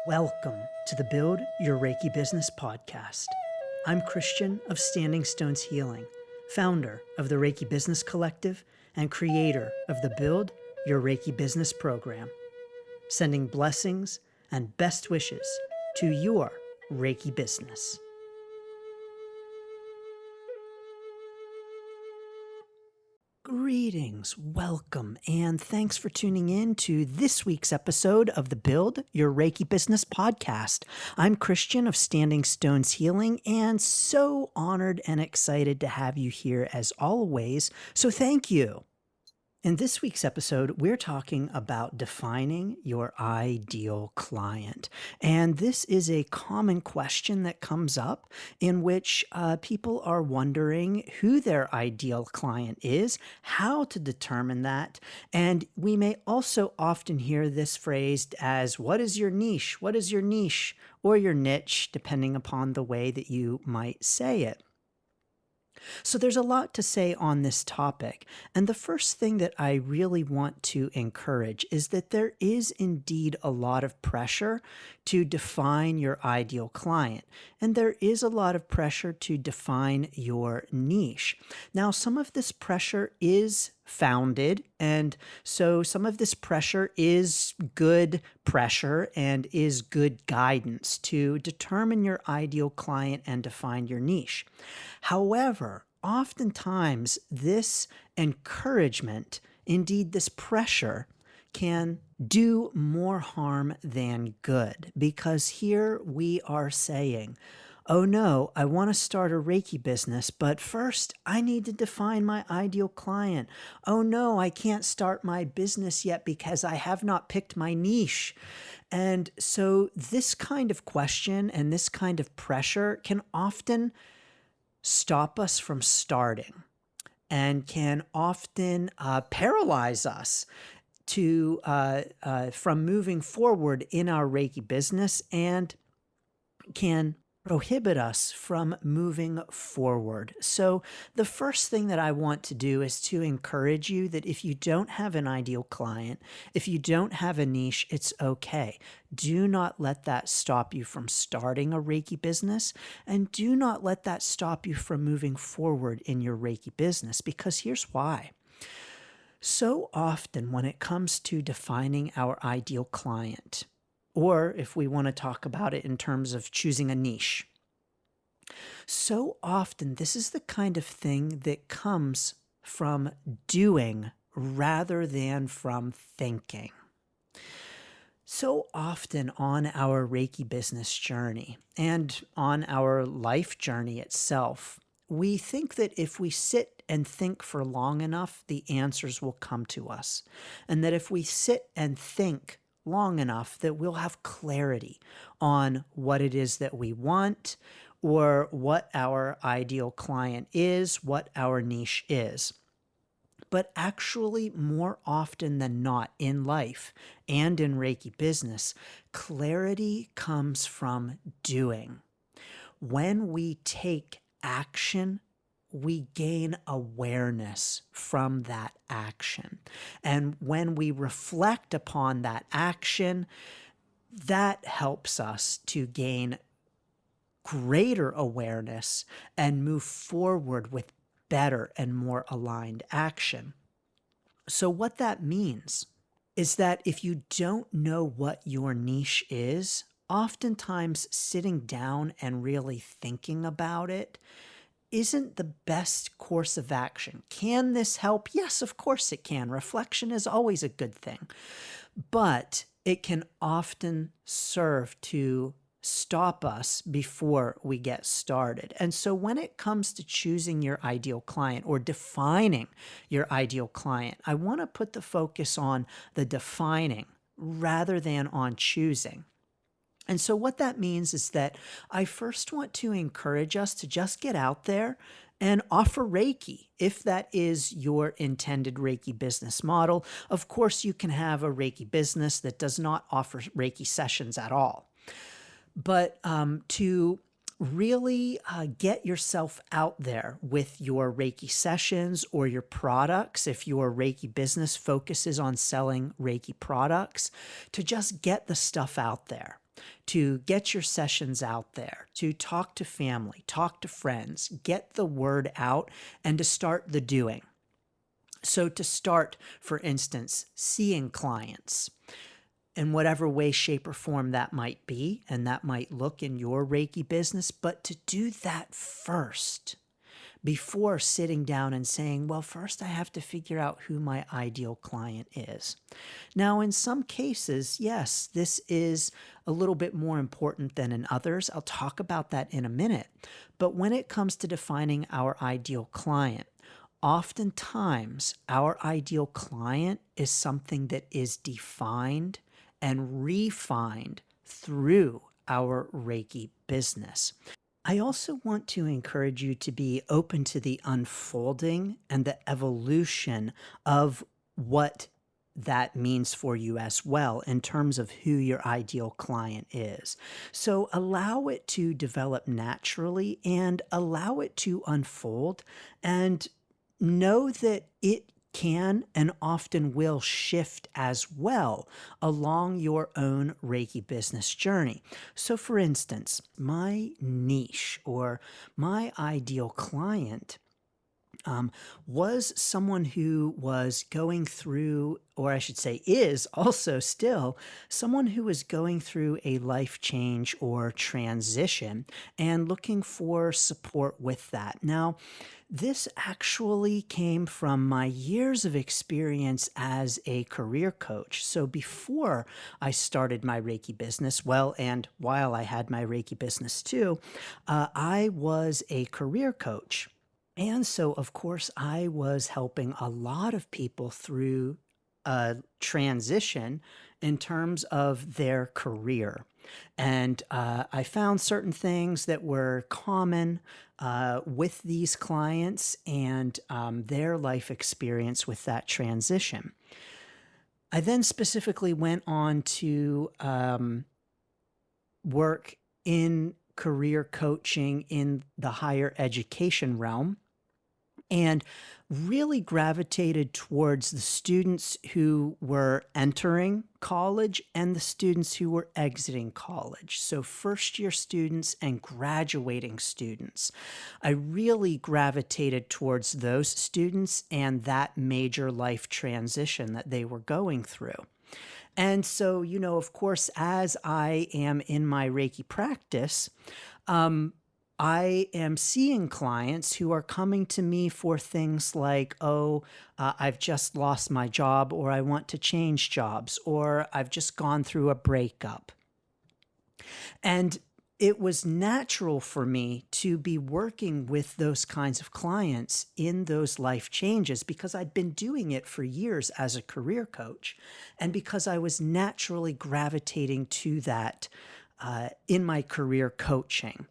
Welcome to the Build Your Reiki Business podcast. I'm Christian of Standing Stones Healing, founder of the Reiki Business Collective and creator of the Build Your Reiki Business program, sending blessings and best wishes to your Reiki business. Greetings, welcome, and thanks for tuning in to this week's episode of the Build Your Reiki Business podcast. I'm Christian of Standing Stones Healing, and so honored and excited to have you here as always, so thank you. In this week's episode, we're talking about defining your ideal client. And this is a common question that comes up in which people are wondering who their ideal client is, how to determine that. And we may also often hear this phrased as, what is your niche? What is your niche? Or your niche, depending upon the way that you might say it. So there's a lot to say on this topic. And the first thing that I really want to encourage is that there is indeed a lot of pressure to define your ideal client. And there is a lot of pressure to define your niche. Now, some of this pressure is founded, and so some of this pressure is good pressure and is good guidance to determine your ideal client and define your niche. However, oftentimes this encouragement, indeed this pressure, can do more harm than good, because here we are saying, oh no, I want to start a Reiki business, but first I need to define my ideal client. Oh no, I can't start my business yet because I have not picked my niche. And so this kind of question and this kind of pressure can often stop us from starting and can often paralyze us from moving forward in our Reiki business, and can prohibit us from moving forward. So the first thing that I want to do is to encourage you that if you don't have an ideal client, if you don't have a niche, it's okay. Do not let that stop you from starting a Reiki business, and do not let that stop you from moving forward in your Reiki business, because here's why. So often when it comes to defining our ideal client, or if we want to talk about it in terms of choosing a niche, so often this is the kind of thing that comes from doing rather than from thinking. So often on our Reiki business journey and on our life journey itself, we think that if we sit and think for long enough, the answers will come to us. And that if we sit and think long enough, that we'll have clarity on what it is that we want, or what our ideal client is, what our niche is. But actually, more often than not in life and in Reiki business, clarity comes from doing. When we take action, we gain awareness from that action. And when we reflect upon that action, that helps us to gain greater awareness and move forward with better and more aligned action. So what that means is that if you don't know what your niche is, oftentimes sitting down and really thinking about it isn't the best course of action. Can this help? Yes, of course it can. Reflection is always a good thing. But it can often serve to stop us before we get started. And so when it comes to choosing your ideal client or defining your ideal client, I want to put the focus on the defining rather than on choosing. And so what that means is that I first want to encourage us to just get out there and offer Reiki, if that is your intended Reiki business model. Of course, you can have a Reiki business that does not offer Reiki sessions at all. But to really get yourself out there with your Reiki sessions or your products, if your Reiki business focuses on selling Reiki products, to just get the stuff out there. to get your sessions out there, to talk to family, talk to friends, get the word out, and to start the doing. So, to start, for instance, seeing clients in whatever way, shape, or form that might be, and that might look in your Reiki business, but to do that first before sitting down and saying, well, first I have to figure out who my ideal client is. Now, in some cases, yes, this is a little bit more important than in others. I'll talk about that in a minute. But when it comes to defining our ideal client, oftentimes our ideal client is something that is defined and refined through our Reiki business. I also want to encourage you to be open to the unfolding and the evolution of what that means for you as well in terms of who your ideal client is. So allow it to develop naturally and allow it to unfold, and know that it can and often will shift as well along your own Reiki business journey. So, for instance, my niche or my ideal client was someone who was going through, or I should say, is also still someone who is going through a life change or transition and looking for support with that. Now, this actually came from my years of experience as a career coach. So before I started my Reiki business, well, and while I had my Reiki business too, I was a career coach. And so, of course, I was helping a lot of people through a transition in terms of their career. And I found certain things that were common with these clients and their life experience with that transition. I then specifically went on to work in career coaching in the higher education realm, and really gravitated towards the students who were entering college and the students who were exiting college. So, first year students and graduating students. I really gravitated towards those students and that major life transition that they were going through. And so, of course, as I am in my Reiki practice, um, I am seeing clients who are coming to me for things like, oh, I've just lost my job, or I want to change jobs, or I've just gone through a breakup. And it was natural for me to be working with those kinds of clients in those life changes because I'd been doing it for years as a career coach, and because I was naturally gravitating to that in my career coaching.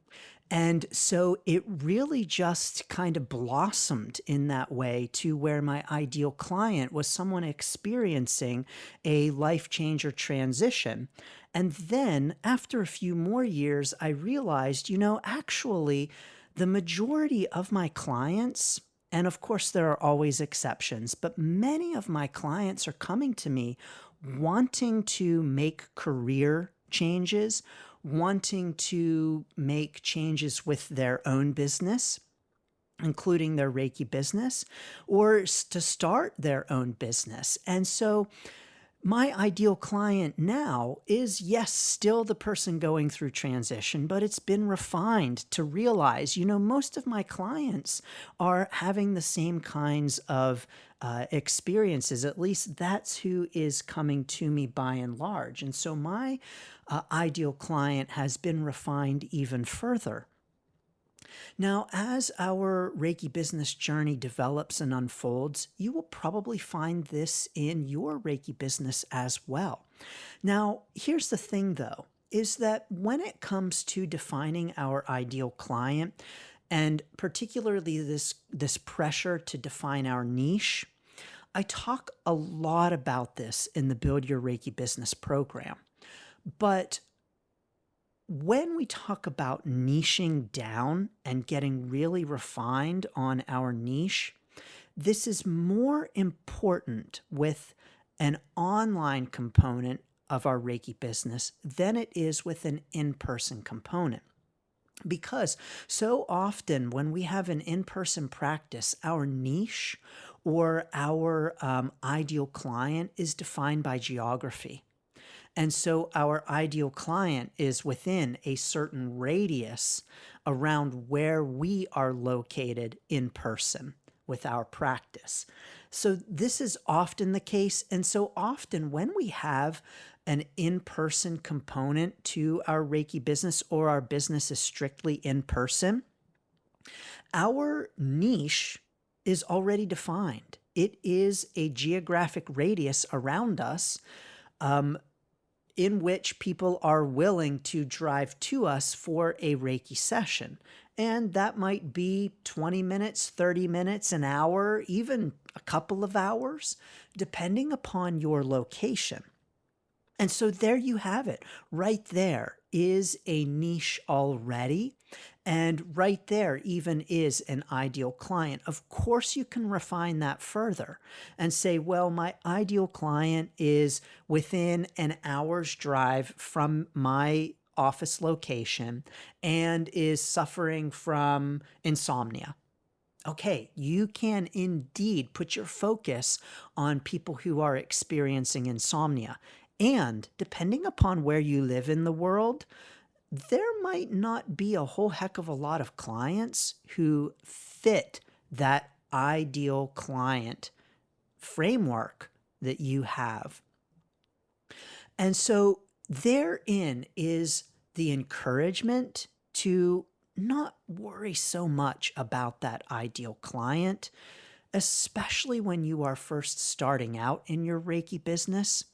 And so it really just kind of blossomed in that way to where my ideal client was someone experiencing a life change or transition. And then after a few more years, I realized, actually, the majority of my clients, and of course, there are always exceptions, but many of my clients are coming to me wanting to make career changes, wanting to make changes with their own business, including their Reiki business, or to start their own business. And so my ideal client now is, yes, still the person going through transition, but it's been refined to realize, most of my clients are having the same kinds of experiences. At least that's who is coming to me by and large. And so my ideal client has been refined even further. Now, as our Reiki business journey develops and unfolds, you will probably find this in your Reiki business as well. Now, here's the thing though, is that when it comes to defining our ideal client, and particularly this pressure to define our niche, I talk a lot about this in the Build Your Reiki Business program. But when we talk about niching down and getting really refined on our niche, this is more important with an online component of our Reiki business than it is with an in-person component. Because so often when we have an in-person practice, our niche or our ideal client is defined by geography. And so our ideal client is within a certain radius around where we are located in person with our practice. So this is often the case. And so often when we have an in-person component to our Reiki business, or our business is strictly in person, our niche is already defined. It is a geographic radius around us in which people are willing to drive to us for a Reiki session. And that might be 20 minutes, 30 minutes, an hour, even a couple of hours, depending upon your location. And so there you have it. Right there is a niche already. And right there even is an ideal client. Of course, you can refine that further and say, well, my ideal client is within an hour's drive from my office location and is suffering from insomnia. Okay, you can indeed put your focus on people who are experiencing insomnia. And depending upon where you live in the world, there might not be a whole heck of a lot of clients who fit that ideal client framework that you have. And so therein is the encouragement to not worry so much about that ideal client, especially when you are first starting out in your Reiki business.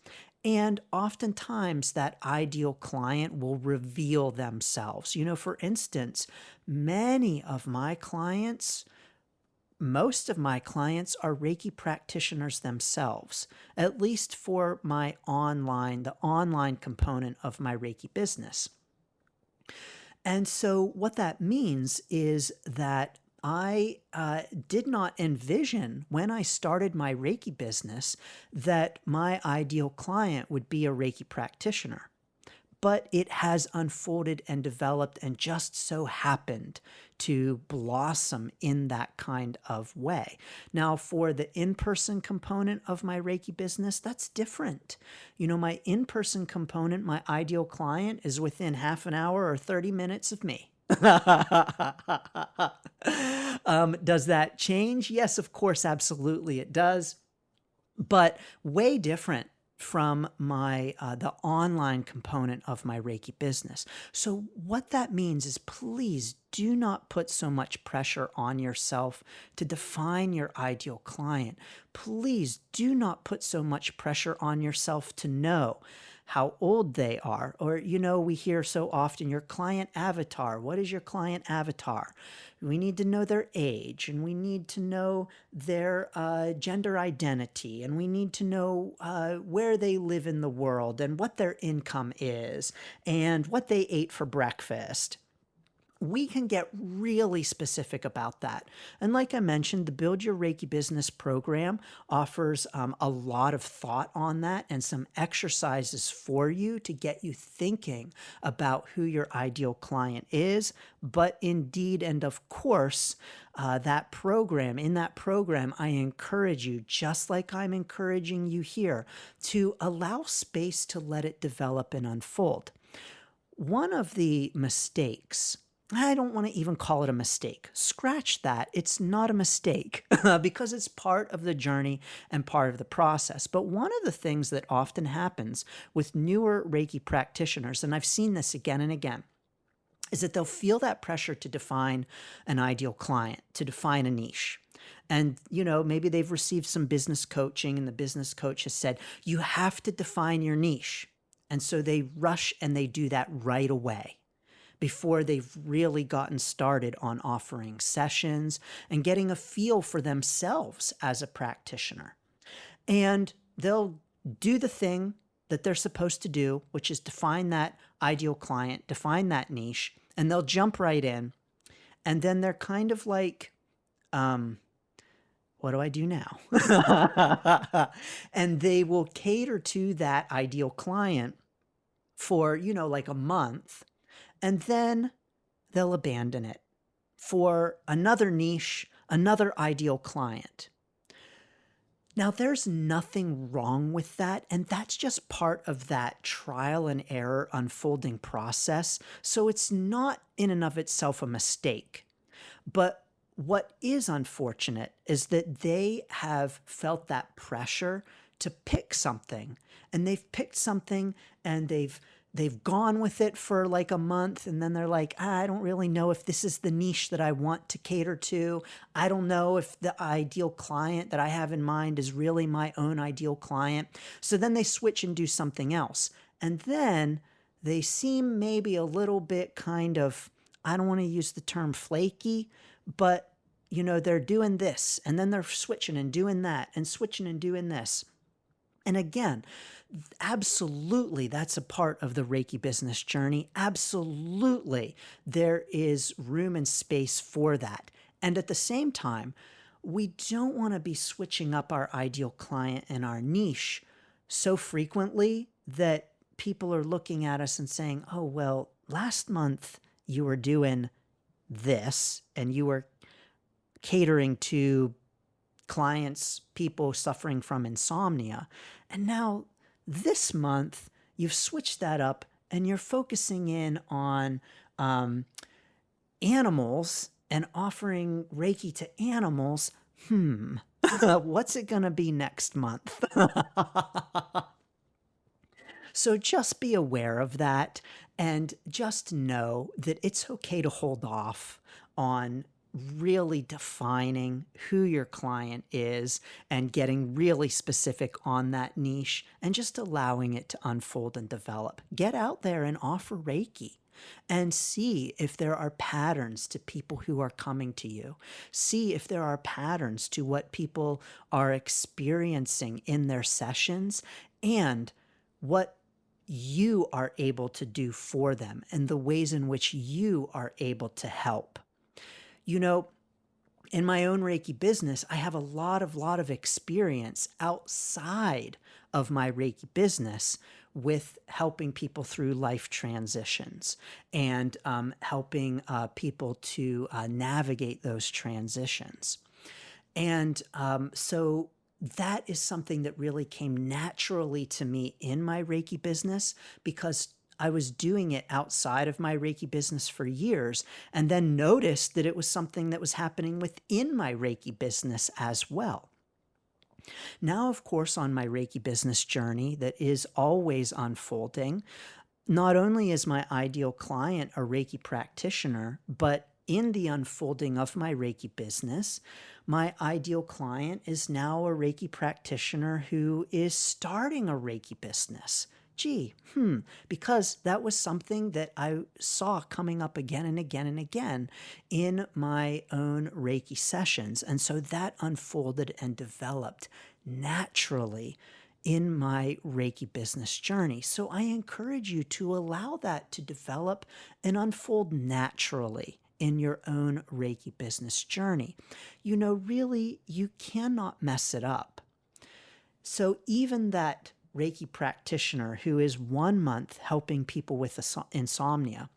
And oftentimes that ideal client will reveal themselves. For instance, most of my clients are Reiki practitioners themselves, at least for the online component of my Reiki business. And so what that means is that I did not envision when I started my Reiki business that my ideal client would be a Reiki practitioner. But it has unfolded and developed and just so happened to blossom in that kind of way. Now, for the in-person component of my Reiki business, that's different. My in-person component, my ideal client is within half an hour or 30 minutes of me. Does that change? Yes, of course, absolutely it does. But way different from the online component of my Reiki business. So what that means is, please do not put so much pressure on yourself to define your ideal client. Please do not put so much pressure on yourself to know how old they are. Or, we hear so often, your client avatar. What is your client avatar? We need to know their age, and we need to know their gender identity, and we need to know where they live in the world, and what their income is, and what they ate for breakfast. We can get really specific about that. And like I mentioned, the Build Your Reiki Business program offers a lot of thought on that and some exercises for you to get you thinking about who your ideal client is. But indeed, and of course, in that program, I encourage you, just like I'm encouraging you here, to allow space to let it develop and unfold. One of the mistakes, I don't want to even call it a mistake. Scratch that. It's not a mistake because it's part of the journey and part of the process. But one of the things that often happens with newer Reiki practitioners, and I've seen this again and again, is that they'll feel that pressure to define an ideal client, to define a niche. And, maybe they've received some business coaching and the business coach has said, you have to define your niche. And so they rush and they do that right away, before they've really gotten started on offering sessions and getting a feel for themselves as a practitioner. And they'll do the thing that they're supposed to do, which is define that ideal client, define that niche, and they'll jump right in. And then they're kind of like what do I do now? And they will cater to that ideal client for, like a month, and then they'll abandon it for another niche, another ideal client. Now, there's nothing wrong with that, and that's just part of that trial and error unfolding process. So it's not in and of itself a mistake. But what is unfortunate is that they have felt that pressure to pick something, and they've picked something, and they've gone with it for like a month, and then they're like, I don't really know if this is the niche that I want to cater to. I don't know if the ideal client that I have in mind is really my own ideal client. So then they switch and do something else. And then they seem maybe a little bit kind of, I don't want to use the term flaky, but they're doing this, and then they're switching and doing that, and switching and doing this. And again, absolutely, that's a part of the Reiki business journey. Absolutely, there is room and space for that. And at the same time, we don't want to be switching up our ideal client and our niche so frequently that people are looking at us and saying, oh, well, last month you were doing this and you were catering to clients, people suffering from insomnia. And now this month, you've switched that up and you're focusing in on animals and offering Reiki to animals. What's it going to be next month? So just be aware of that, and just know that it's okay to hold off on really defining who your client is and getting really specific on that niche, and just allowing it to unfold and develop. Get out there and offer Reiki and see if there are patterns to people who are coming to you. See if there are patterns to what people are experiencing in their sessions, and what you are able to do for them, and the ways in which you are able to help. You know, in my own Reiki business, I have a lot of experience outside of my Reiki business with helping people through life transitions, and helping people to navigate those transitions. And so that is something that really came naturally to me in my Reiki business, because I was doing it outside of my Reiki business for years, and then noticed that it was something that was happening within my Reiki business as well. Now, of course, on my Reiki business journey that is always unfolding, not only is my ideal client a Reiki practitioner, but in the unfolding of my Reiki business, my ideal client is now a Reiki practitioner who is starting a Reiki business. Gee, because that was something that I saw coming up again and again and again in my own Reiki sessions. And so that unfolded and developed naturally in my Reiki business journey. So I encourage you to allow that to develop and unfold naturally in your own Reiki business journey. Really, you cannot mess it up. So even that Reiki practitioner who is 1 month helping people with insomnia,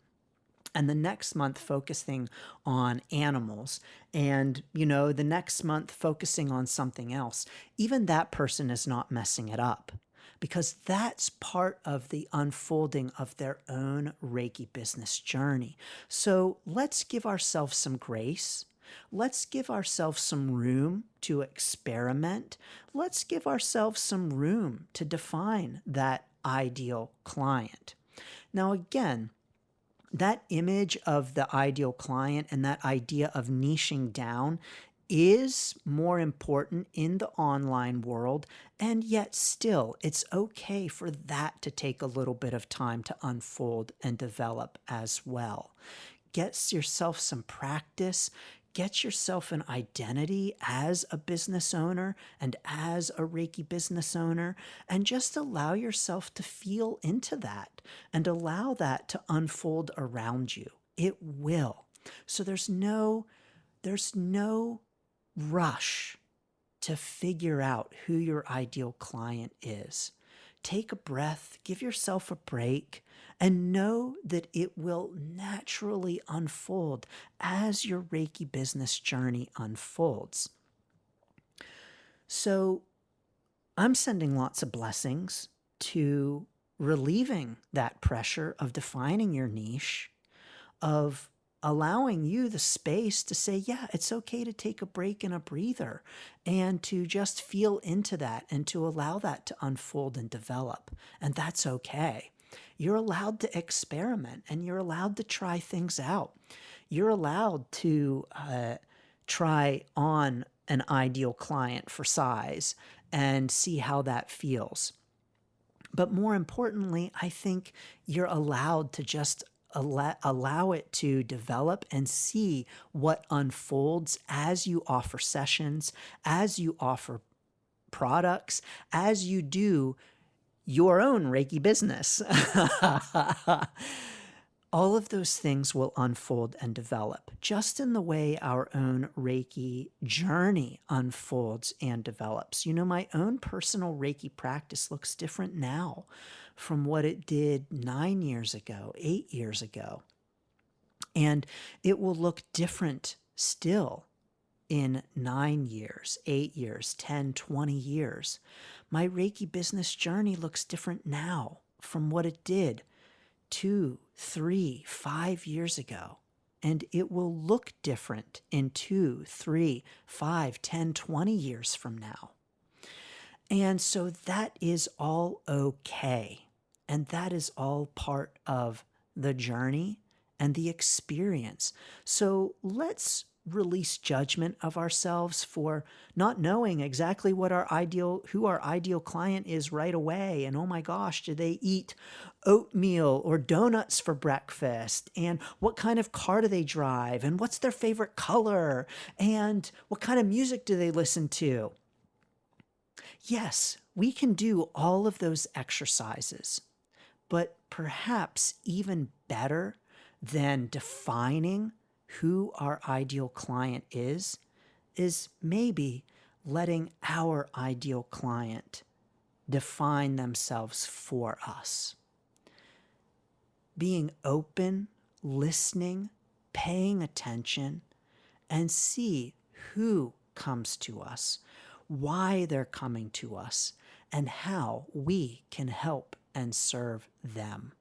and the next month focusing on animals, and the next month focusing on something else, even that person is not messing it up, because that's part of the unfolding of their own Reiki business journey. So let's give ourselves some grace. Let's give ourselves some room to experiment. Let's give ourselves some room to define that ideal client. Now, again, that image of the ideal client and that idea of niching down is more important in the online world, and yet still it's okay for that to take a little bit of time to unfold and develop as well. Get yourself some practice. Get yourself an identity as a business owner and as a Reiki business owner, and just allow yourself to feel into that and allow that to unfold around you. It will. So there's no rush to figure out who your ideal client is. Take a breath, give yourself a break, and know that it will naturally unfold as your Reiki business journey unfolds. So I'm sending lots of blessings to relieving that pressure of defining your niche, of allowing you the space to say, yeah, it's okay to take a break and a breather and to just feel into that and to allow that to unfold and develop. And that's okay. You're allowed to experiment and you're allowed to try things out. You're allowed to try on an ideal client for size and see how that feels. But more importantly, I think you're allowed to just allow it to develop and see what unfolds as you offer sessions, as you offer products, as you do your own Reiki business. All of those things will unfold and develop just in the way our own Reiki journey unfolds and develops. You know, my own personal Reiki practice looks different now from what it did 9 years ago, 8 years ago. And it will look different still in 9 years, 8 years, 10, 20 years. My Reiki business journey looks different now from what it did 2, 3, 5 years ago. And it will look different in 2, 3, 5, 10, 20 years from now. And so that is all okay. And that is all part of the journey and the experience. So let's release judgment of ourselves for not knowing exactly who our ideal client is right away. And oh my gosh, do they eat oatmeal or donuts for breakfast? And what kind of car do they drive? And what's their favorite color? And what kind of music do they listen to? Yes, we can do all of those exercises, but perhaps even better than defining who our ideal client is maybe letting our ideal client define themselves for us. Being open, listening, paying attention, and see who comes to us, why they're coming to us, and how we can help and serve them.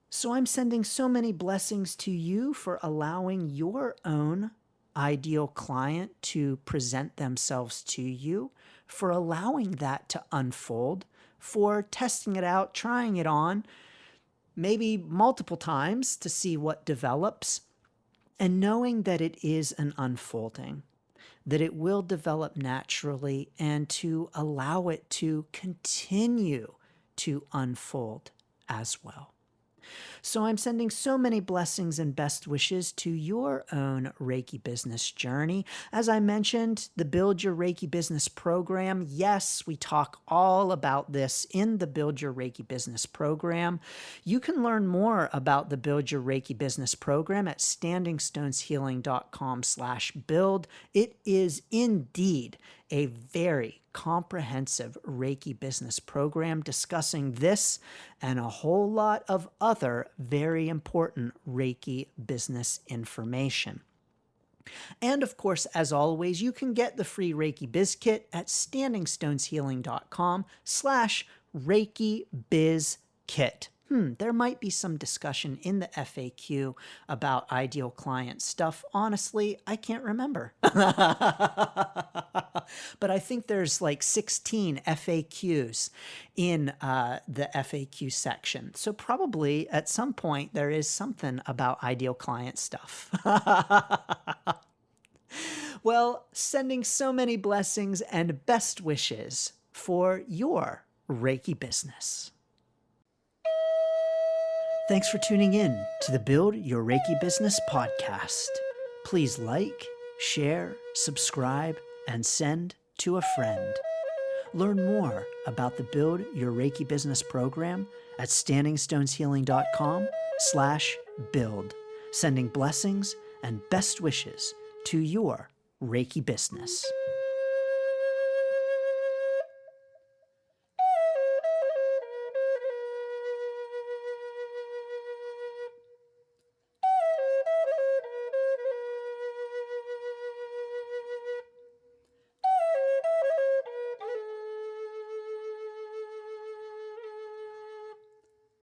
So I'm sending so many blessings to you for allowing your own ideal client to present themselves to you, for allowing that to unfold, for testing it out, trying it on, maybe multiple times to see what develops, and knowing that it is an unfolding, that it will develop naturally, and to allow it to continue to unfold as well. So I'm sending so many blessings and best wishes to your own Reiki business journey. As I mentioned, the Build Your Reiki Business program. Yes, we talk all about this in the Build Your Reiki Business program. You can learn more about the Build Your Reiki Business program at standingstoneshealing.com/build. It is indeed a very comprehensive Reiki business program discussing this and a whole lot of other very important Reiki business information. And of course, as always, you can get the free Reiki Biz Kit at standingstoneshealing.com/Reiki Biz Kit. There might be some discussion in the FAQ about ideal client stuff. Honestly, I can't remember. But I think there's like 16 FAQs in the FAQ section. So probably at some point there is something about ideal client stuff. Well, sending so many blessings and best wishes for your Reiki business. Thanks for tuning in to the Build Your Reiki Business podcast. Please like, share, subscribe, and send to a friend. Learn more about the Build Your Reiki Business program at standingstoneshealing.com/build. Sending blessings and best wishes to your Reiki business.